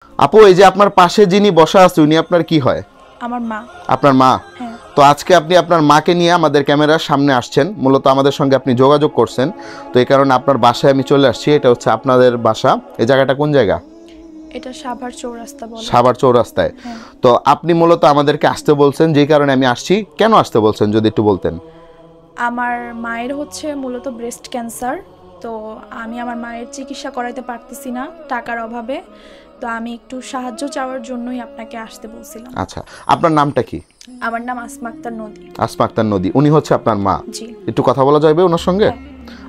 আপু এই যে আপনার পাশে যিনি বসা আছে উনি আপনার কি হয়? আমার মা। আপনার মা? হ্যাঁ। তো আজকে আপনি আপনার মাকে নিয়ে আমাদের ক্যামেরার সামনে আসছেন, মূলত আমাদের সঙ্গে আপনি যোগাযোগ করছেন, তো এই কারণে আপনার বাসায় আমি চলে আসছি। এটা হচ্ছে আপনাদের বাসা। এই জায়গাটা কোন জায়গা? এটা সাভার চৌরাস্তা বলে। সাভার চৌরাস্তায়। তো আপনি মূলত আমাদেরকে আসতে বলছেন, যেই কারণে আমি আসছি। কেন আসতে বলছেন যদি একটু বলতেন? আমার মায়ের হচ্ছে মূলত ব্রেস্ট ক্যান্সার, তো আমি আমার মায়ের চিকিৎসা করাইতে পারতেছি না টাকার অভাবে, তো আমি একটু সাহায্য চাওয়ার জন্যই আপনাকে আসতে বলছিলাম। আচ্ছা, আপনার নামটা কি? আমার নাম আসমা আক্তার নদী। আসমা আক্তার নদী, উনি হচ্ছে আপনার মা? জি। একটু কথা বলা যাবে ওনার সঙ্গে?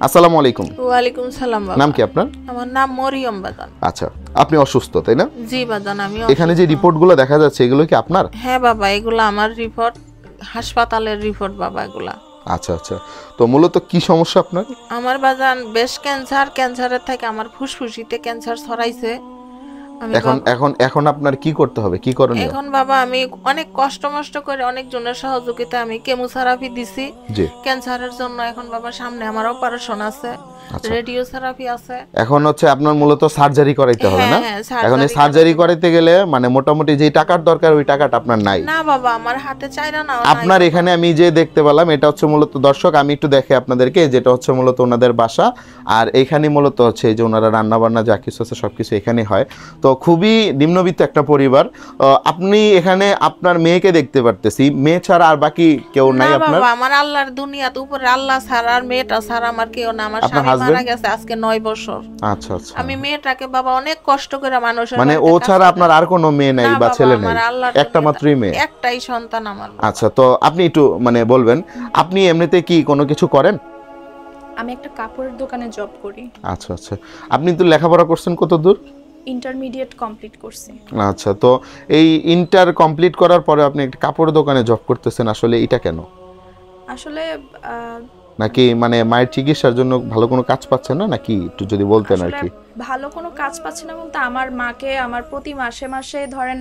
আসসালামু আলাইকুম। ওয়ালাইকুম সালাম বাবা। নাম কি আপনার? আমার নাম মরিয়ম বাজান। আচ্ছা, আপনি অসুস্থ তাই না? জি বাজান, আমি এখানে যে রিপোর্টগুলো দেখা যাচ্ছে এগুলো কি আপনার? হ্যাঁ বাবা, এগুলো আমার রিপোর্ট, হাসপাতালের রিপোর্ট বাবা এগুলা। আচ্ছা আচ্ছা, তো মূলত কি সমস্যা আপনার? আমার বাজান বেশ ক্যান্সার, ক্যান্সারের থেকে আমার ফুসফুসিতে ক্যান্সার ছড়াইছে। এখন এখন এখন আপনার কি করতে হবে, কি করণীয়? এখন বাবা আমি অনেক কষ্ট করে অনেক জনের সহযোগিতা আমি কেমোথেরাপি দিছি ক্যান্সারের জন্য। এখন বাবা সামনে আমার অপারেশন আছে, রেডিওথেরাপি আছে। এখন হচ্ছে আপনার মূলত সার্জারি করাইতে হবে না? এখন এই সার্জারি করাইতে গেলে মানে মোটামুটি যে টাকার দরকার ওই টাকাটা আপনার নাই। না বাবা, আমার হাতে চাইরা না। আপনার এখানে আমি যে দেখতে পেলাম এটা হচ্ছে মূলত, দর্শক আমি একটু দেখে আপনাদেরকে, যেটা হচ্ছে মূলত ওনাদের বাসা, আর এইখানে মূলত হচ্ছে এই যে ওনারা রান্না বান্না যা কিছু আছে সবকিছু এখানে হয়। তো খুবই নিম্নবিত্ত একটা পরিবার। আপনি এখানে আপনার মেয়েকে দেখতে পারতেছি, মেয়ে ছাড়া আর বাকি কেউ নাই আপনার? আমার আল্লাহর দুনিয়াতে উপরে আল্লাহ ছাড়া আর মেয়েটা ছাড়া আমার কেউ না। আমার স্বামী মারা গেছে আজকে 9 বছর। আচ্ছা আচ্ছা। আমি মেয়েটাকে বাবা অনেক কষ্ট করে মানুষের মানে ও ছাড়া আপনার আর কোনো মেয়ে নাই বা ছেলে নাই? একটা মাত্রই মেয়ে, একটাই সন্তান আমার। আচ্ছা, তো আপনি একটু মানে বলবেন আপনি এমনিতে কি কোনো কিছু করেন? আমি একটা কাপড়ের দোকানে জব করি। আচ্ছা আচ্ছা, আপনি তো লেখাপড়া করছেন কত দূর? ইন্টারমিডিয়েট কমপ্লিট করছি। আচ্ছা, তো এই ইন্টার কমপ্লিট করার পরে আপনি একটা কাপড় দোকানে জব করতেছেন, আসলে এটা কেন? আসলে নাকি মানে মায়ের চিকিৎসার জন্য ভালো কোনো কাজ পাচ্ছেন না নাকি, একটু যদি বলতেন আর কি। ভালো কোনো কাজ পাচ্ছি না বলতে আমার মাকে আমার প্রতি মাসে মাসে ধরেন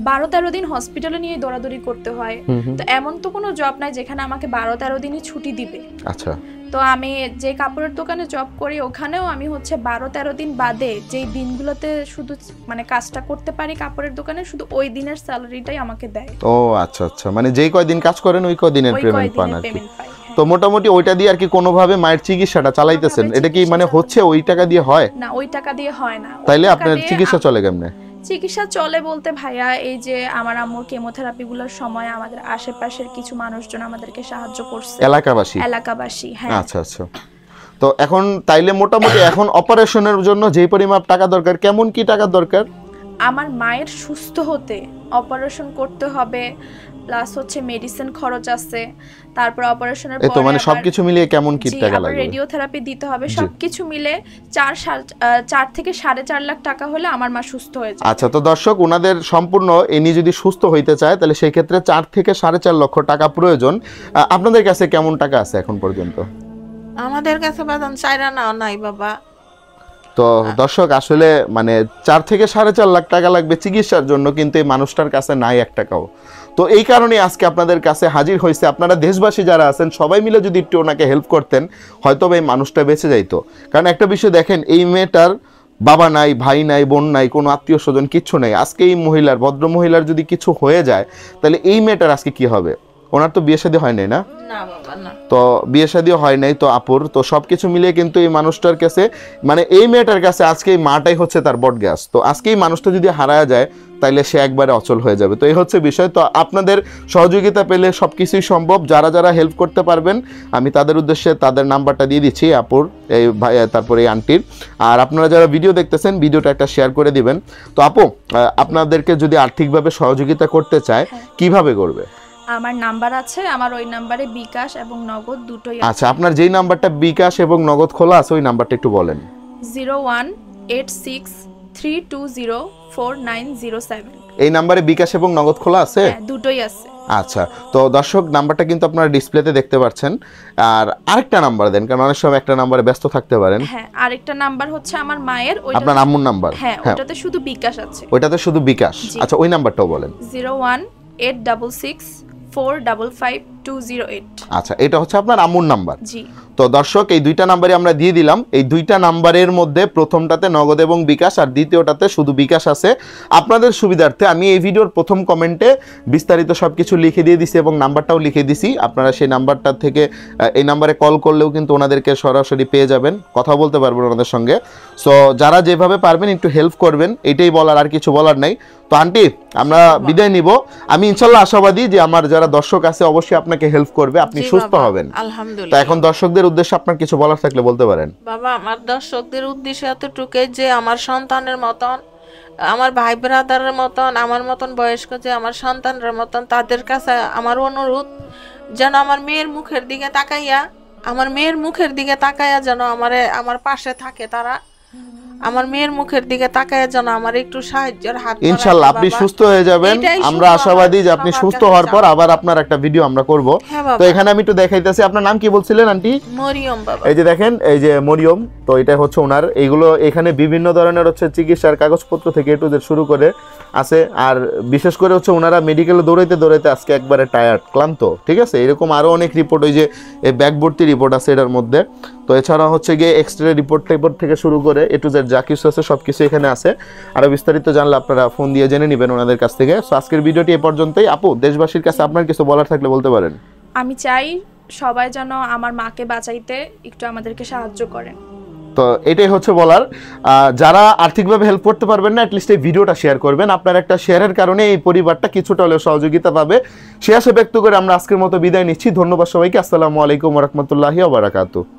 12-13 দিন হসপিটালে নিয়ে দৌড়াদৌড়ি করতে হয়, তো এমন তো কোনো জব নাই যেখানে আমাকে 12-13 দিনই ছুটি দিবে। আচ্ছা, তো আমি যে কাপড়ের দোকানে জব করি ওখানেও আমি হচ্ছে 12-13 দিন বাদে যেই দিনগুলোতে শুধু মানে কাজটা করতে পারি কাপড়ের দোকানে, শুধু ওই দিনের স্যালারিটাই আমাকে দেয়। ও আচ্ছা আচ্ছা, মানে যেই কয়দিন কাজ করেন ওই কয়দিনের পেমেন্ট পান আর কি। হ্যাঁ। তো মোটামুটি ওইটা দিয়ে আর কি কোনোভাবে মায়ের চিকিৎসাটা চালাইতেছেন? এটা কি মানে হচ্ছে ওই টাকা দিয়ে হয়? না, ওই টাকা দিয়ে হয় না। তাইলে আপনার চিকিৎসা চলে কেমনে? চিকিৎসা চলে বলতে ভাইয়া, এই যে আমার আম্মুর কেমোথেরাপি গুলোর সময় আমাদের আশেপাশের কিছু মানুষজন আমাদেরকে সাহায্য করছে। এলাকাবাসী। হ্যাঁ। আচ্ছা আচ্ছা, তো এখন তাইলে মোটামুটি এখন অপারেশনের জন্য যে পরিমাণ টাকা দরকার, কেমন কি টাকা দরকার? আমার মায়ের সুস্থ হতে অপারেশন করতে হবে, প্লাস হচ্ছে মেডিসিন খরচ আছে, তারপর অপারেশনের পরে তো মানে সবকিছু মিলিয়ে কেমন কি টাকা লাগবে? রেডিওথেরাপি দিতে হবে, সবকিছু মিলে 4 থেকে 4.5 লাখ টাকা হলে আমার মা সুস্থ হয়ে যাবে। আচ্ছা, তো দর্শক ওনাদের সম্পূর্ণ এনি যদি সুস্থ হইতে চায় তাহলে সেই ক্ষেত্রে 4 থেকে 4.5 লক্ষ টাকা প্রয়োজন। আপনাদের কাছে কেমন টাকা আছে এখন পর্যন্ত? আমাদের কাছে বাজান চাইরা না নাই বাবা। তো দর্শক আসলে মানে 4 থেকে 4.5 লাখ টাকা লাগবে চিকিৎসার জন্য, কিন্তু এই মানুষটার কাছে নাই 1 টাকাও। তো এই কারণে আজকে আপনাদের কাছে হাজির হয়েছে। আপনারা দেশবাসী যারা আছেন সবাই মিলে যদি একটু ওনাকে হেল্প করতেন হয়তো এই মানুষটা বেঁচে যাইতো। কারণ একটা বিষয় দেখেন, এই মেয়েটার বাবা নাই, ভাই নাই, বোন নাই, কোনো আত্মীয় স্বজন কিচ্ছু নেই। আজকে এই মহিলার, ভদ্র মহিলার যদি কিছু হয়ে যায় তাহলে এই মেয়েটার আজকে কি হবে? ওনার তো বিয়ে শাদী হয় নাই না? তো বিয়ে শাদীও হয় নাই তো আপুর, তো সবকিছু মিলিয়ে কিন্তু এই মানুষটার কাছে মানে এই মেয়েটার কাছে আজকে এই মাটাই হচ্ছে তার বট গ্যাস। তো আজকে এই মানুষটা যদি হারায় যায় তাইলে সে একবারে অচল হয়ে যাবে। তো এই হচ্ছে বিষয়। তো আপনাদের সহযোগিতা পেলে সবকিছুই সম্ভব। যারা যারা হেল্প করতে পারবেন আমি তাদের উদ্দেশ্যে তাদের নাম্বারটা দিয়ে দিচ্ছি, আপুর, এই ভাই, তারপরে এই আন্টির। আর আপনারা যারা ভিডিও দেখতেছেন ভিডিওটা একটা শেয়ার করে দিবেন। তো আপু, আপনাদেরকে যদি আর্থিকভাবে সহযোগিতা করতে চায় কিভাবে করবে? আমার নাম্বার আছে, আমার ওই নাম্বারে বিকাশ এবং নগদ দুটোই আছে। আচ্ছা, আপনার যেই নাম্বারটা বিকাশ এবং নগদ খোলা আছে ওই নাম্বারটা একটু বলেন। 018632049007। এই নাম্বারে বিকাশ এবং নগদ খোলা আছে? হ্যাঁ, দুটোই আছে। আচ্ছা, তো দর্শক নাম্বারটা কিন্তু আপনারা ডিসপ্লেতে দেখতে পাচ্ছেন। আর আরেকটা নাম্বার দেন, কারণ অনেক সময় একটা নাম্বারে ব্যস্ত থাকতে পারেন। হ্যাঁ, আরেকটা নাম্বার হচ্ছে আমার মায়ের, ওইটা আপনার আম্মুর নাম্বার? হ্যাঁ, ওটাতে শুধু বিকাশ আছে। ওইটাতে শুধু বিকাশ? আচ্ছা, ওই নাম্বারটাও বলেন। 01866455 8208। আচ্ছা, এটা হচ্ছে আপনার আম্মুর নাম্বার। জি। তো দর্শক, এই দুইটা নাম্বারই আমরা দিয়ে দিলাম। এই দুইটা নাম্বারের মধ্যে প্রথমটাতে নগদ এবং বিকাশ, আর দ্বিতীয়টাতে শুধু বিকাশ আছে। আপনাদের সুবিধার্থে আমি এই ভিডিওর প্রথম কমেন্টে বিস্তারিত সবকিছু লিখে দিয়ে দিছি এবং নাম্বারটাও লিখে দিছি। আপনারা সেই নাম্বারটা থেকে এই নাম্বারে কল করলেও কিন্তু ওনাদেরকে সরাসরি পেয়ে যাবেন, কথা বলতে পারবেন ওনাদের সঙ্গে। সো যারা যেভাবে পারবেন একটু হেল্প করবেন, এটাই বলার, আর কিছু বলার নাই। তো আন্টি, আমরা বিদায় নিব। আমি ইনশাল্লাহ আশাবাদী যে আমার যারা দর্শক আছে অবশ্যই আপনাকে হেল্প করবে, আপনি সুস্থ হবেন। তো আলহামদুলিল্লাহ। এখন দর্শকদের উদ্দেশ্যে আপনার কিছু বলার থাকলে বলতে পারেন। বাবা, আমার দর্শকদের উদ্দেশ্যে এতটুকুই যে আমার সন্তানের মতন, আমার ভাই ব্রাদারের মতন, আমার মতন বয়স্ক যে আমার সন্তানের মতন, তাদের কাছে আমার অনুরোধ যেন আমার মেয়ের মুখের দিকে তাকাইয়া যেন আমার পাশে থাকে। তারা আমার মেয়ের মুখের দিকে তাকাইয়া যেন আমার একটু সাহায্যের হাত বাড়ায়। ইনশাআল্লাহ আপনি সুস্থ হয়ে যাবেন। আমরা আশাবাদী যে আপনি সুস্থ হওয়ার পর আবার আপনার একটা ভিডিও আমরা করব। তো এখানে আমি একটু দেখাইতেছি। আপনার নাম কি বলছিলেন আন্টি? মরিয়ম বাবা। এই যে দেখেন, এই যে মরিয়ম, তো এটা হচ্ছে ওনার। এইগুলো এখানে বিভিন্ন ধরনের হচ্ছে চিকিৎসার কাগজপত্র থেকে এ টু জেড শুরু করে আছে। আর বিশেষ করে হচ্ছে ওনারা মেডিকেলে দৌড়াইতে দৌড়াইতে আজকে একবারে টায়ার্ড, ক্লান্ত, ঠিক আছে। এরকম আরো অনেক রিপোর্ট, ওই যে ব্যাকভর্তি রিপোর্ট আছে এটার মধ্যে। তো এছাড়া হচ্ছে গিয়ে এক্সরে রিপোর্ট থেকে শুরু করে এ টু জেড যা কিছু আছে সবকিছু এখানে আছে। আরো বিস্তারিত জানলে আপনারা ফোন দিয়ে জেনে নেবেন ওনাদের কাছ থেকে। সো আজকের ভিডিওটি এ পর্যন্তই। আপু, দেশবাসীর কাছে আপনার কিছু বলার থাকলে বলতে পারেন। আমি চাই সবাই যেন আমার মাকে বাঁচাইতে একটু আমাদেরকে সাহায্য করেন। তো এটাই হচ্ছে বলার। যারা আর্থিকভাবে হেল্প করতে পারবেন না, অ্যাটলিস্ট এই ভিডিওটা শেয়ার করবেন। আপনার একটা শেয়ারের কারণে এই পরিবারটা কিছুটা হলেও সহযোগিতা পাবে। সে আশা ব্যক্ত করে আমরা আজকের মতো বিদায় নিচ্ছি। ধন্যবাদ সবাইকে। আসসালামু আলাইকুম ওয়া রাহমাতুল্লাহি ওয়া বারাকাতুহু।